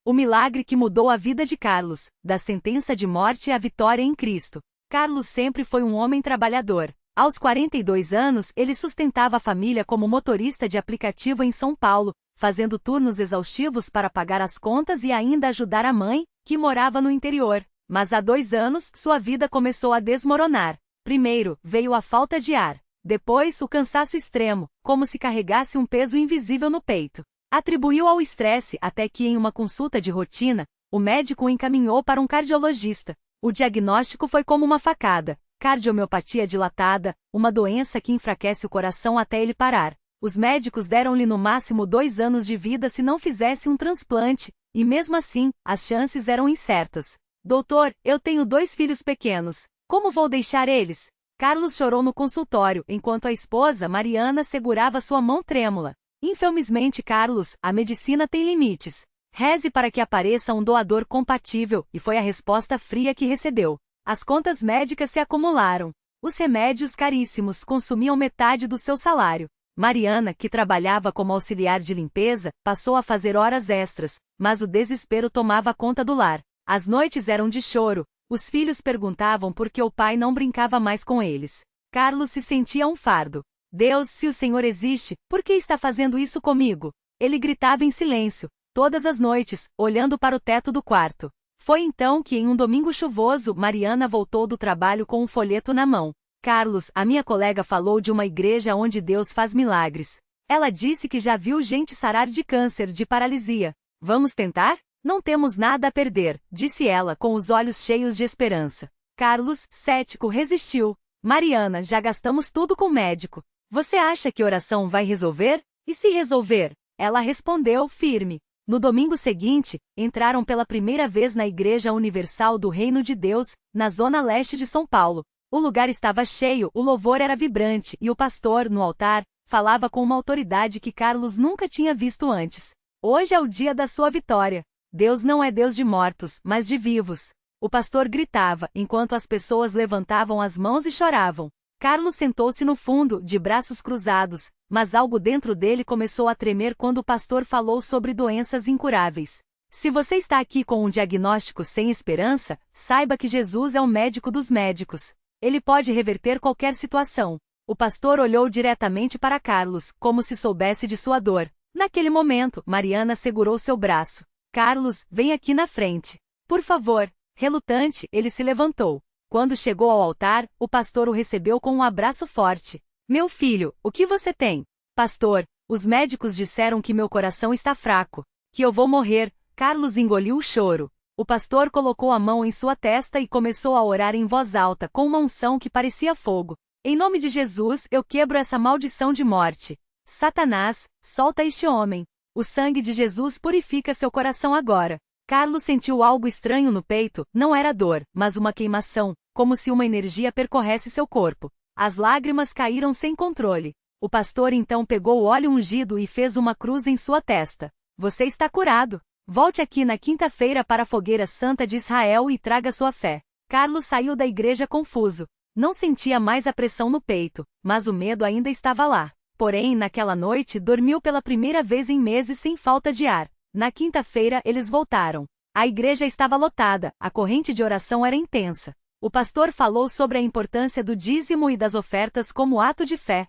O milagre que mudou a vida de Carlos, da sentença de morte à vitória em Cristo. Carlos sempre foi um homem trabalhador. Aos 42 anos, ele sustentava a família como motorista de aplicativo em São Paulo, fazendo turnos exaustivos para pagar as contas e ainda ajudar a mãe, que morava no interior. Mas há 2 anos, sua vida começou a desmoronar. Primeiro, veio a falta de ar. Depois, o cansaço extremo, como se carregasse um peso invisível no peito. Atribuiu ao estresse até que, em uma consulta de rotina, o médico o encaminhou para um cardiologista. O diagnóstico foi como uma facada: cardiomiopatia dilatada, uma doença que enfraquece o coração até ele parar. Os médicos deram-lhe no máximo 2 anos de vida se não fizesse um transplante, e mesmo assim, as chances eram incertas. Doutor, eu tenho 2 filhos pequenos. Como vou deixar eles? Carlos chorou no consultório, enquanto a esposa, Mariana, segurava sua mão trêmula. Infelizmente, Carlos, a medicina tem limites. Reze para que apareça um doador compatível, e foi a resposta fria que recebeu. As contas médicas se acumularam. Os remédios caríssimos consumiam metade do seu salário. Mariana, que trabalhava como auxiliar de limpeza, passou a fazer horas extras, mas o desespero tomava conta do lar. As noites eram de choro. Os filhos perguntavam por que o pai não brincava mais com eles. Carlos se sentia um fardo. Deus, se o Senhor existe, por que está fazendo isso comigo? Ele gritava em silêncio, todas as noites, olhando para o teto do quarto. Foi então que, em um domingo chuvoso, Mariana voltou do trabalho com um folheto na mão. Carlos, a minha colega falou de uma igreja onde Deus faz milagres. Ela disse que já viu gente sarar de câncer, de paralisia. Vamos tentar? Não temos nada a perder, disse ela com os olhos cheios de esperança. Carlos, cético, resistiu. Mariana, já gastamos tudo com o médico. Você acha que oração vai resolver? E se resolver? Ela respondeu, firme. No domingo seguinte, entraram pela primeira vez na Igreja Universal do Reino de Deus, na zona leste de São Paulo. O lugar estava cheio, o louvor era vibrante e o pastor, no altar, falava com uma autoridade que Carlos nunca tinha visto antes. Hoje é o dia da sua vitória. Deus não é Deus de mortos, mas de vivos. O pastor gritava, enquanto as pessoas levantavam as mãos e choravam. Carlos sentou-se no fundo, de braços cruzados, mas algo dentro dele começou a tremer quando o pastor falou sobre doenças incuráveis. Se você está aqui com um diagnóstico sem esperança, saiba que Jesus é o médico dos médicos. Ele pode reverter qualquer situação. O pastor olhou diretamente para Carlos, como se soubesse de sua dor. Naquele momento, Mariana segurou seu braço. Carlos, vem aqui na frente. Por favor. Relutante, ele se levantou. Quando chegou ao altar, o pastor o recebeu com um abraço forte. Meu filho, o que você tem? Pastor, os médicos disseram que meu coração está fraco, que eu vou morrer. Carlos engoliu o choro. O pastor colocou a mão em sua testa e começou a orar em voz alta com uma unção que parecia fogo. Em nome de Jesus, eu quebro essa maldição de morte. Satanás, solta este homem. O sangue de Jesus purifica seu coração agora. Carlos sentiu algo estranho no peito, não era dor, mas uma queimação, como se uma energia percorresse seu corpo. As lágrimas caíram sem controle. O pastor então pegou o óleo ungido e fez uma cruz em sua testa. Você está curado. Volte aqui na quinta-feira para a Fogueira Santa de Israel e traga sua fé. Carlos saiu da igreja confuso. Não sentia mais a pressão no peito, mas o medo ainda estava lá. Porém, naquela noite, dormiu pela primeira vez em meses sem falta de ar. Na quinta-feira, eles voltaram. A igreja estava lotada, a corrente de oração era intensa. O pastor falou sobre a importância do dízimo e das ofertas como ato de fé.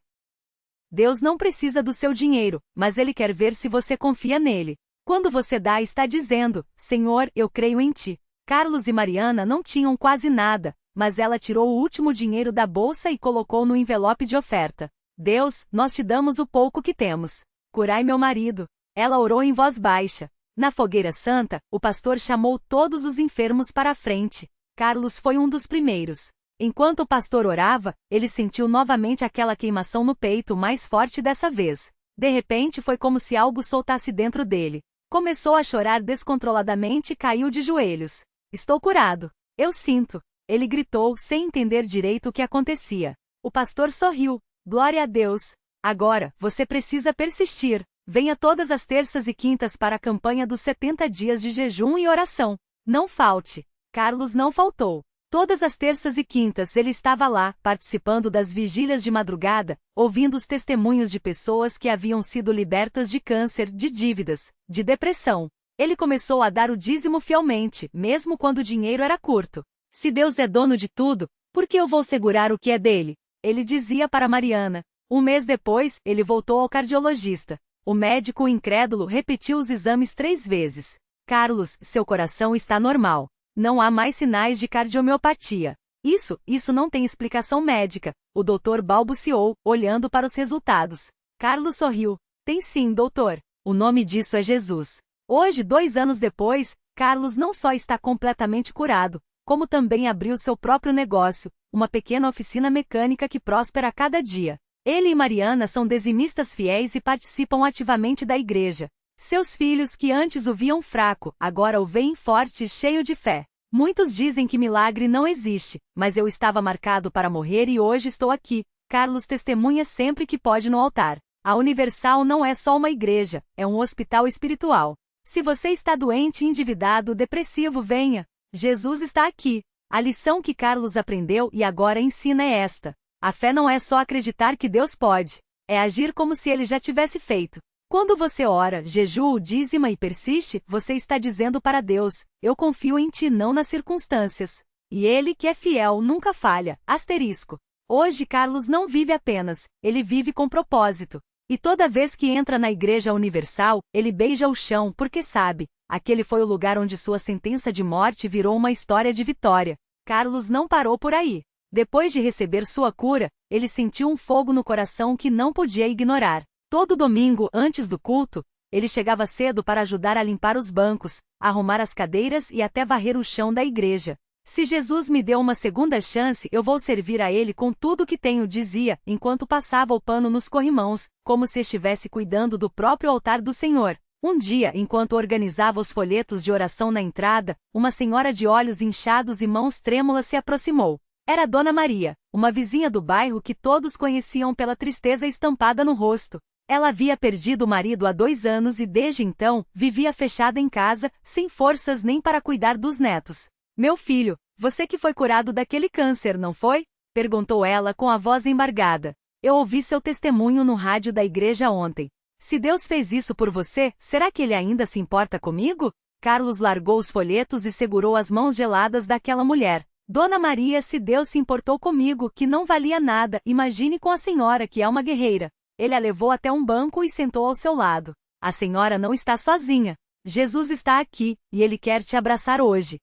Deus não precisa do seu dinheiro, mas Ele quer ver se você confia nele. Quando você dá, está dizendo, Senhor, eu creio em ti. Carlos e Mariana não tinham quase nada, mas ela tirou o último dinheiro da bolsa e colocou no envelope de oferta. Deus, nós te damos o pouco que temos. Curai meu marido. Ela orou em voz baixa. Na Fogueira Santa, o pastor chamou todos os enfermos para a frente. Carlos foi um dos primeiros. Enquanto o pastor orava, ele sentiu novamente aquela queimação no peito mais forte dessa vez. De repente foi como se algo soltasse dentro dele. Começou a chorar descontroladamente e caiu de joelhos. Estou curado. Eu sinto. Ele gritou, sem entender direito o que acontecia. O pastor sorriu. Glória a Deus. Agora, você precisa persistir. Venha todas as terças e quintas para a campanha dos 70 dias de jejum e oração. Não falte. Carlos não faltou. Todas as terças e quintas ele estava lá, participando das vigílias de madrugada, ouvindo os testemunhos de pessoas que haviam sido libertas de câncer, de dívidas, de depressão. Ele começou a dar o dízimo fielmente, mesmo quando o dinheiro era curto. Se Deus é dono de tudo, por que eu vou segurar o que é dele? Ele dizia para Mariana. Um mês depois, ele voltou ao cardiologista. O médico incrédulo repetiu os exames 3 vezes. Carlos, seu coração está normal. Não há mais sinais de cardiomiopatia. Isso não tem explicação médica, o doutor balbuciou, olhando para os resultados. Carlos sorriu. Tem sim, doutor. O nome disso é Jesus. Hoje, 2 anos depois, Carlos não só está completamente curado, como também abriu seu próprio negócio, uma pequena oficina mecânica que prospera a cada dia. Ele e Mariana são dizimistas fiéis e participam ativamente da igreja. Seus filhos, que antes o viam fraco, agora o veem forte e cheio de fé. Muitos dizem que milagre não existe, mas eu estava marcado para morrer e hoje estou aqui. Carlos testemunha sempre que pode no altar. A Universal não é só uma igreja, é um hospital espiritual. Se você está doente, endividado, depressivo, venha. Jesus está aqui. A lição que Carlos aprendeu e agora ensina é esta. A fé não é só acreditar que Deus pode. É agir como se ele já tivesse feito. Quando você ora, jejua, dízima e persiste, você está dizendo para Deus, eu confio em ti, não nas circunstâncias. E ele, que é fiel, nunca falha. Asterisco. Hoje Carlos não vive apenas, ele vive com propósito. E toda vez que entra na Igreja Universal, ele beija o chão porque sabe, aquele foi o lugar onde sua sentença de morte virou uma história de vitória. Carlos não parou por aí. Depois de receber sua cura, ele sentiu um fogo no coração que não podia ignorar. Todo domingo, antes do culto, ele chegava cedo para ajudar a limpar os bancos, arrumar as cadeiras e até varrer o chão da igreja. Se Jesus me deu uma segunda chance, eu vou servir a ele com tudo que tenho, dizia, enquanto passava o pano nos corrimãos, como se estivesse cuidando do próprio altar do Senhor. Um dia, enquanto organizava os folhetos de oração na entrada, uma senhora de olhos inchados e mãos trêmulas se aproximou. Era Dona Maria, uma vizinha do bairro que todos conheciam pela tristeza estampada no rosto. Ela havia perdido o marido há 2 anos e desde então, vivia fechada em casa, sem forças nem para cuidar dos netos. Meu filho, você que foi curado daquele câncer, não foi? Perguntou ela com a voz embargada. Eu ouvi seu testemunho no rádio da igreja ontem. Se Deus fez isso por você, será que ele ainda se importa comigo? Carlos largou os folhetos e segurou as mãos geladas daquela mulher. Dona Maria, se Deus se importou comigo, que não valia nada, imagine com a senhora que é uma guerreira. Ele a levou até um banco e sentou ao seu lado. A senhora não está sozinha. Jesus está aqui, e ele quer te abraçar hoje.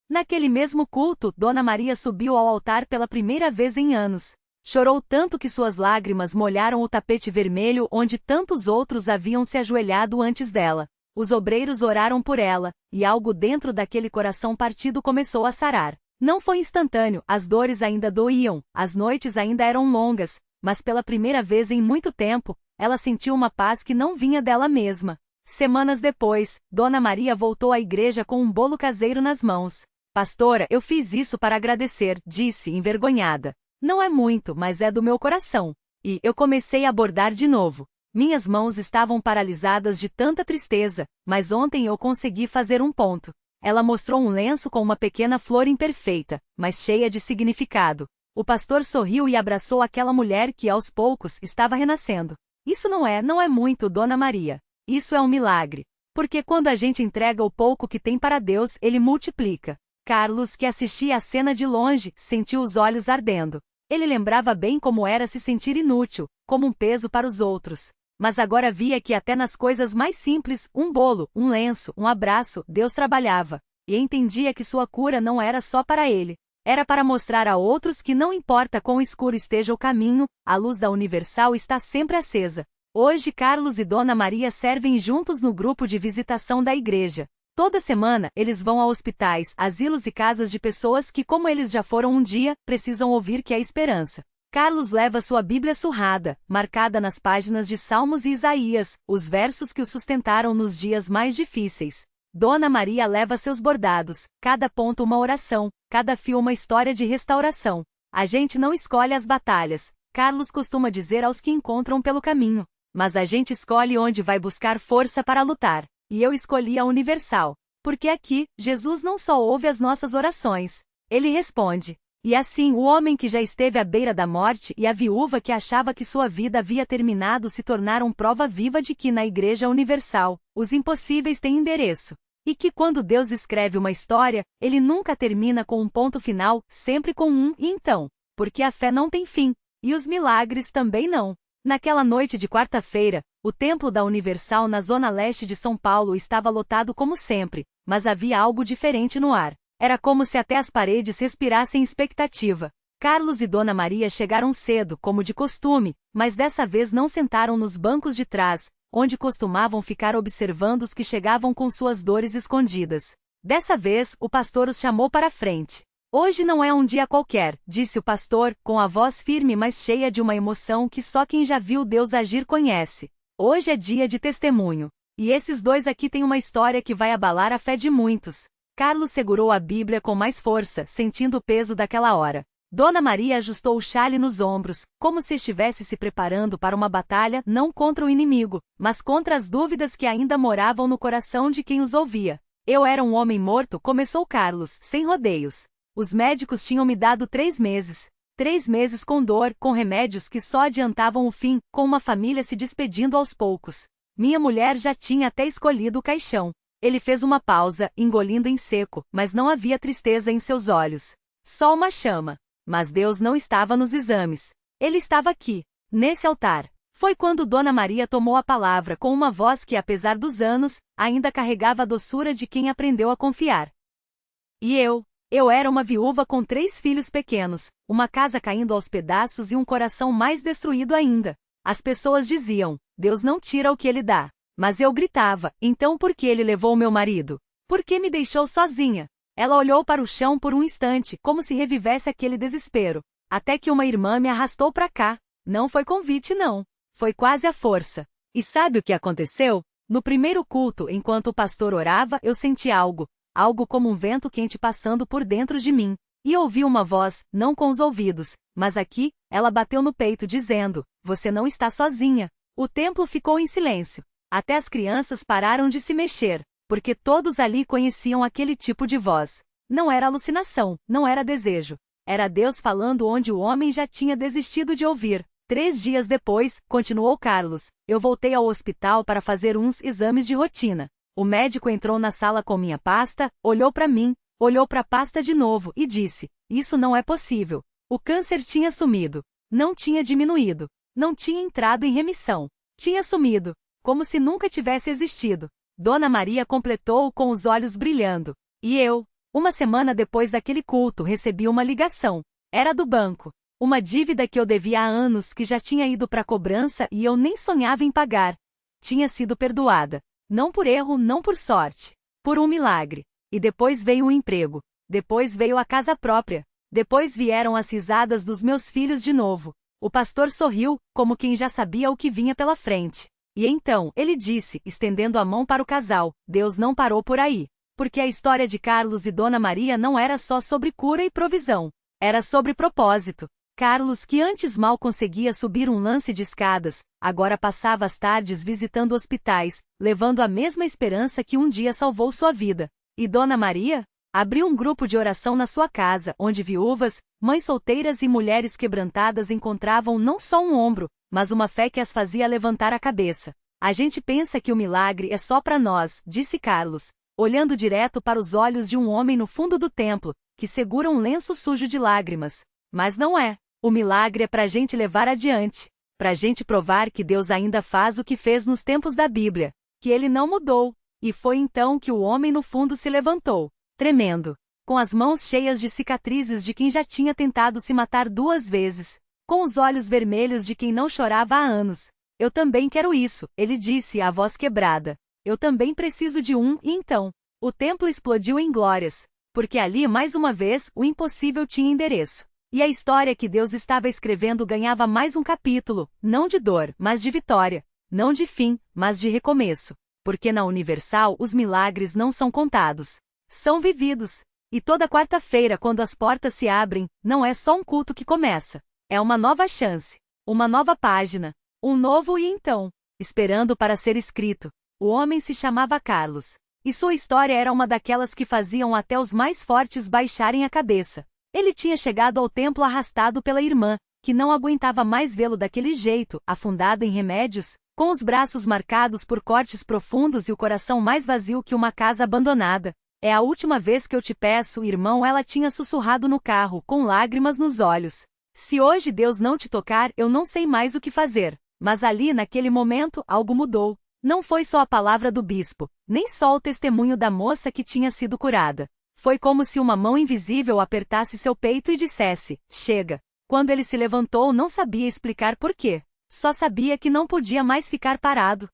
Naquele mesmo culto, Dona Maria subiu ao altar pela primeira vez em anos. Chorou tanto que suas lágrimas molharam o tapete vermelho onde tantos outros haviam se ajoelhado antes dela. Os obreiros oraram por ela, e algo dentro daquele coração partido começou a sarar. Não foi instantâneo, as dores ainda doíam, as noites ainda eram longas, mas pela primeira vez em muito tempo, ela sentiu uma paz que não vinha dela mesma. Semanas depois, Dona Maria voltou à igreja com um bolo caseiro nas mãos. Pastora, eu fiz isso para agradecer, disse, envergonhada. Não é muito, mas é do meu coração. E eu comecei a bordar de novo. Minhas mãos estavam paralisadas de tanta tristeza, mas ontem eu consegui fazer um ponto. Ela mostrou um lenço com uma pequena flor imperfeita, mas cheia de significado. O pastor sorriu e abraçou aquela mulher que, aos poucos, estava renascendo. Isso não é muito, Dona Maria. Isso é um milagre. Porque quando a gente entrega o pouco que tem para Deus, ele multiplica. Carlos, que assistia a cena de longe, sentiu os olhos ardendo. Ele lembrava bem como era se sentir inútil, como um peso para os outros. Mas agora via que até nas coisas mais simples, um bolo, um lenço, um abraço, Deus trabalhava. E entendia que sua cura não era só para ele. Era para mostrar a outros que não importa quão escuro esteja o caminho, a luz da Universal está sempre acesa. Hoje Carlos e Dona Maria servem juntos no grupo de visitação da igreja. Toda semana, eles vão a hospitais, asilos e casas de pessoas que, como eles já foram um dia, precisam ouvir que há esperança. Carlos leva sua Bíblia surrada, marcada nas páginas de Salmos e Isaías, os versos que o sustentaram nos dias mais difíceis. Dona Maria leva seus bordados, cada ponto uma oração, cada fio uma história de restauração. A gente não escolhe as batalhas, Carlos costuma dizer aos que encontram pelo caminho, mas a gente escolhe onde vai buscar força para lutar. E eu escolhi a Universal. Porque aqui, Jesus não só ouve as nossas orações. Ele responde. E assim o homem que já esteve à beira da morte e a viúva que achava que sua vida havia terminado se tornaram prova viva de que na Igreja Universal, os impossíveis têm endereço. E que quando Deus escreve uma história, ele nunca termina com um ponto final, sempre com um "e então", porque a fé não tem fim, e os milagres também não. Naquela noite de quarta-feira, o templo da Universal na zona leste de São Paulo estava lotado como sempre, mas havia algo diferente no ar. Era como se até as paredes respirassem expectativa. Carlos e Dona Maria chegaram cedo, como de costume, mas dessa vez não sentaram nos bancos de trás, onde costumavam ficar observando os que chegavam com suas dores escondidas. Dessa vez, o pastor os chamou para a frente. Hoje não é um dia qualquer, disse o pastor, com a voz firme mas cheia de uma emoção que só quem já viu Deus agir conhece. Hoje é dia de testemunho. E esses dois aqui têm uma história que vai abalar a fé de muitos. Carlos segurou a Bíblia com mais força, sentindo o peso daquela hora. Dona Maria ajustou o xale nos ombros, como se estivesse se preparando para uma batalha não contra o inimigo, mas contra as dúvidas que ainda moravam no coração de quem os ouvia. Eu era um homem morto, começou Carlos, sem rodeios. Os médicos tinham me dado 3 meses. 3 meses com dor, com remédios que só adiantavam o fim, com uma família se despedindo aos poucos. Minha mulher já tinha até escolhido o caixão. Ele fez uma pausa, engolindo em seco, mas não havia tristeza em seus olhos. Só uma chama. Mas Deus não estava nos exames. Ele estava aqui, nesse altar. Foi quando Dona Maria tomou a palavra com uma voz que, apesar dos anos, ainda carregava a doçura de quem aprendeu a confiar. E eu era uma viúva com 3 filhos pequenos, uma casa caindo aos pedaços e um coração mais destruído ainda. As pessoas diziam, Deus não tira o que ele dá. Mas eu gritava, então por que ele levou meu marido? Por que me deixou sozinha? Ela olhou para o chão por um instante, como se revivesse aquele desespero. Até que uma irmã me arrastou para cá. Não foi convite não. Foi quase à força. E sabe o que aconteceu? No primeiro culto, enquanto o pastor orava, eu senti algo como um vento quente passando por dentro de mim. E ouvi uma voz, não com os ouvidos, mas aqui, ela bateu no peito dizendo, você não está sozinha. O templo ficou em silêncio. Até as crianças pararam de se mexer, porque todos ali conheciam aquele tipo de voz. Não era alucinação, não era desejo. Era Deus falando onde o homem já tinha desistido de ouvir. 3 dias depois, continuou Carlos, eu voltei ao hospital para fazer uns exames de rotina. O médico entrou na sala com minha pasta, olhou para mim, olhou para a pasta de novo e disse, isso não é possível. O câncer tinha sumido. Não tinha diminuído. Não tinha entrado em remissão. Tinha sumido. Como se nunca tivesse existido. Dona Maria completou com os olhos brilhando. E eu, uma semana depois daquele culto, recebi uma ligação. Era do banco. Uma dívida que eu devia há anos que já tinha ido para cobrança e eu nem sonhava em pagar. Tinha sido perdoada. Não por erro, não por sorte. Por um milagre. E depois veio o emprego. Depois veio a casa própria. Depois vieram as risadas dos meus filhos de novo. O pastor sorriu, como quem já sabia o que vinha pela frente. E então, ele disse, estendendo a mão para o casal, Deus não parou por aí. Porque a história de Carlos e Dona Maria não era só sobre cura e provisão. Era sobre propósito. Carlos, que antes mal conseguia subir um lance de escadas, agora passava as tardes visitando hospitais, levando a mesma esperança que um dia salvou sua vida. E Dona Maria? Abriu um grupo de oração na sua casa, onde viúvas, mães solteiras e mulheres quebrantadas encontravam não só um ombro, mas uma fé que as fazia levantar a cabeça. A gente pensa que o milagre é só para nós, disse Carlos, olhando direto para os olhos de um homem no fundo do templo, que segura um lenço sujo de lágrimas. Mas não é. O milagre é para a gente levar adiante. Para a gente provar que Deus ainda faz o que fez nos tempos da Bíblia. Que ele não mudou. E foi então que o homem no fundo se levantou, tremendo, com as mãos cheias de cicatrizes de quem já tinha tentado se matar 2 vezes. Com os olhos vermelhos de quem não chorava há anos. Eu também quero isso, ele disse, a voz quebrada. Eu também preciso de um, e então, o templo explodiu em glórias, porque ali, mais uma vez, o impossível tinha endereço. E a história que Deus estava escrevendo ganhava mais um capítulo, não de dor, mas de vitória. Não de fim, mas de recomeço. Porque na Universal os milagres não são contados. São vividos. E toda quarta-feira, quando as portas se abrem, não é só um culto que começa. É uma nova chance, uma nova página, um novo e então, esperando para ser escrito. O homem se chamava Carlos. E sua história era uma daquelas que faziam até os mais fortes baixarem a cabeça. Ele tinha chegado ao templo arrastado pela irmã, que não aguentava mais vê-lo daquele jeito, afundado em remédios, com os braços marcados por cortes profundos e o coração mais vazio que uma casa abandonada. É a última vez que eu te peço, irmão, ela tinha sussurrado no carro, com lágrimas nos olhos. Se hoje Deus não te tocar, eu não sei mais o que fazer. Mas ali, naquele momento, algo mudou. Não foi só a palavra do bispo, nem só o testemunho da moça que tinha sido curada. Foi como se uma mão invisível apertasse seu peito e dissesse: chega. Quando ele se levantou, não sabia explicar por quê. Só sabia que não podia mais ficar parado.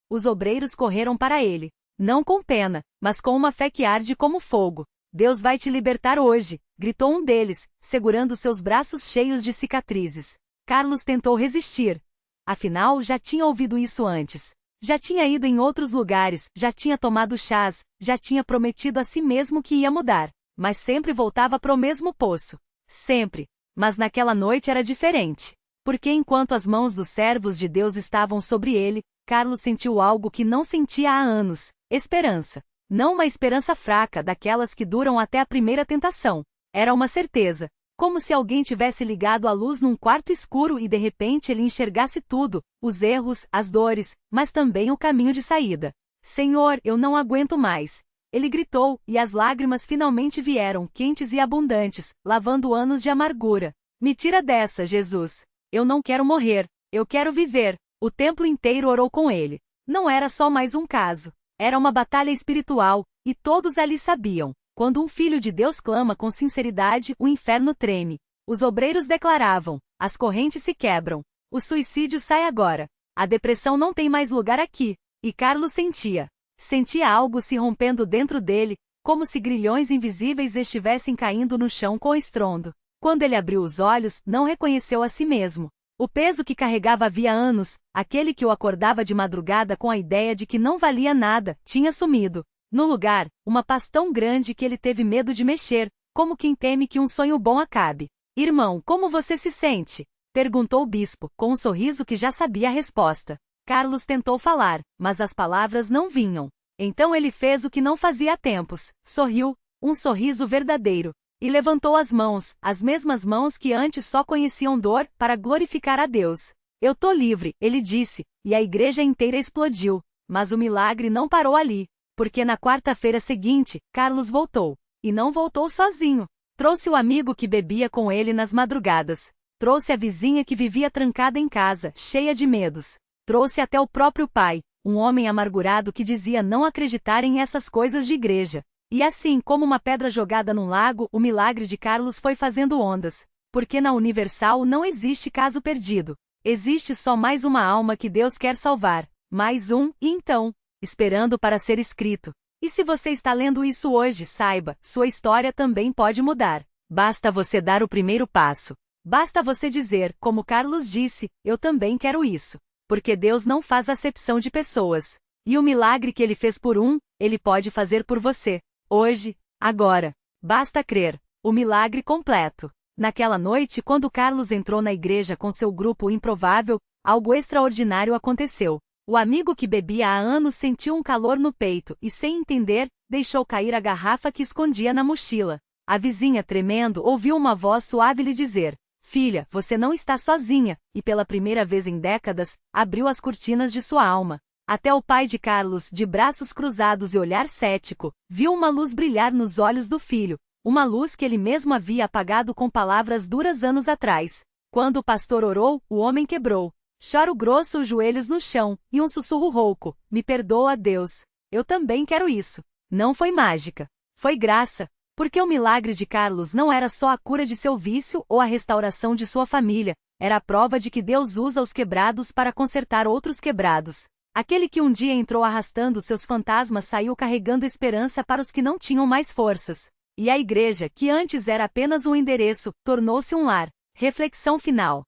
Os obreiros correram para ele. Não com pena, mas com uma fé que arde como fogo. Deus vai te libertar hoje, gritou um deles, segurando seus braços cheios de cicatrizes. Carlos tentou resistir. Afinal, já tinha ouvido isso antes. Já tinha ido em outros lugares, já tinha tomado chás, já tinha prometido a si mesmo que ia mudar. Mas sempre voltava pro mesmo poço. Sempre. Mas naquela noite era diferente. Porque enquanto as mãos dos servos de Deus estavam sobre ele, Carlos sentiu algo que não sentia há anos: esperança. Não uma esperança fraca, daquelas que duram até a primeira tentação. Era uma certeza. Como se alguém tivesse ligado a luz num quarto escuro e de repente ele enxergasse tudo, os erros, as dores, mas também o caminho de saída. Senhor, eu não aguento mais. Ele gritou, e as lágrimas finalmente vieram, quentes e abundantes, lavando anos de amargura. Me tira dessa, Jesus. Eu não quero morrer. Eu quero viver. O templo inteiro orou com ele. Não era só mais um caso. Era uma batalha espiritual, e todos ali sabiam. Quando um filho de Deus clama com sinceridade, o inferno treme. Os obreiros declaravam: as correntes se quebram. O suicídio sai agora. A depressão não tem mais lugar aqui. E Carlos sentia. Sentia algo se rompendo dentro dele, como se grilhões invisíveis estivessem caindo no chão com estrondo. Quando ele abriu os olhos, não reconheceu a si mesmo. O peso que carregava havia anos, aquele que o acordava de madrugada com a ideia de que não valia nada, tinha sumido. No lugar, uma paz tão grande que ele teve medo de mexer, como quem teme que um sonho bom acabe. Irmão, como você se sente? Perguntou o bispo, com um sorriso que já sabia a resposta. Carlos tentou falar, mas as palavras não vinham. Então ele fez o que não fazia há tempos, sorriu, um sorriso verdadeiro, e levantou as mesmas mãos que antes só conheciam dor, para glorificar a Deus. Eu tô livre, ele disse, e a igreja inteira explodiu. Mas o milagre não parou ali. Porque na quarta-feira seguinte, Carlos voltou. E não voltou sozinho. Trouxe o amigo que bebia com ele nas madrugadas. Trouxe a vizinha que vivia trancada em casa, cheia de medos. Trouxe até o próprio pai, um homem amargurado que dizia não acreditar em essas coisas de igreja. E assim como uma pedra jogada num lago, o milagre de Carlos foi fazendo ondas. Porque na Universal não existe caso perdido. Existe só mais uma alma que Deus quer salvar. Mais um, e então, esperando para ser escrito. E se você está lendo isso hoje, saiba, sua história também pode mudar. Basta você dar o primeiro passo. Basta você dizer, como Carlos disse, eu também quero isso. Porque Deus não faz acepção de pessoas. E o milagre que ele fez por um, ele pode fazer por você. Hoje, agora. Basta crer. O milagre completo. Naquela noite, quando Carlos entrou na igreja com seu grupo improvável, algo extraordinário aconteceu. O amigo que bebia há anos sentiu um calor no peito e, sem entender, deixou cair a garrafa que escondia na mochila. A vizinha, tremendo, ouviu uma voz suave lhe dizer: filha, você não está sozinha, e pela primeira vez em décadas, abriu as cortinas de sua alma. Até o pai de Carlos, de braços cruzados e olhar cético, viu uma luz brilhar nos olhos do filho, uma luz que ele mesmo havia apagado com palavras duras anos atrás. Quando o pastor orou, o homem quebrou. Choro grosso, os joelhos no chão, e um sussurro rouco: me perdoa, Deus. Eu também quero isso. Não foi mágica. Foi graça. Porque o milagre de Carlos não era só a cura de seu vício ou a restauração de sua família, era a prova de que Deus usa os quebrados para consertar outros quebrados. Aquele que um dia entrou arrastando seus fantasmas saiu carregando esperança para os que não tinham mais forças. E a igreja, que antes era apenas um endereço, tornou-se um lar. Reflexão final.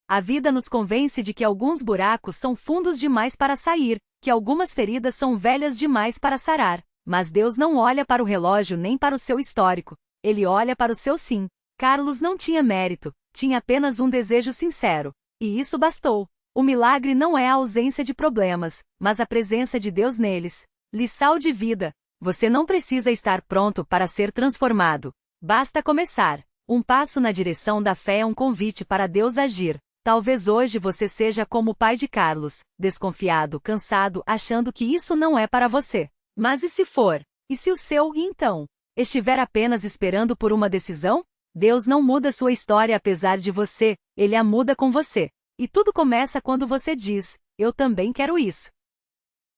A vida nos convence de que alguns buracos são fundos demais para sair, que algumas feridas são velhas demais para sarar. Mas Deus não olha para o relógio nem para o seu histórico. Ele olha para o seu sim. Carlos não tinha mérito, tinha apenas um desejo sincero. E isso bastou. O milagre não é a ausência de problemas, mas a presença de Deus neles. Lição de vida. Você não precisa estar pronto para ser transformado. Basta começar. Um passo na direção da fé é um convite para Deus agir. Talvez hoje você seja como o pai de Carlos, desconfiado, cansado, achando que isso não é para você. Mas e se for? E se o seu "e então" estiver apenas esperando por uma decisão? Deus não muda sua história apesar de você, Ele a muda com você. E tudo começa quando você diz: eu também quero isso.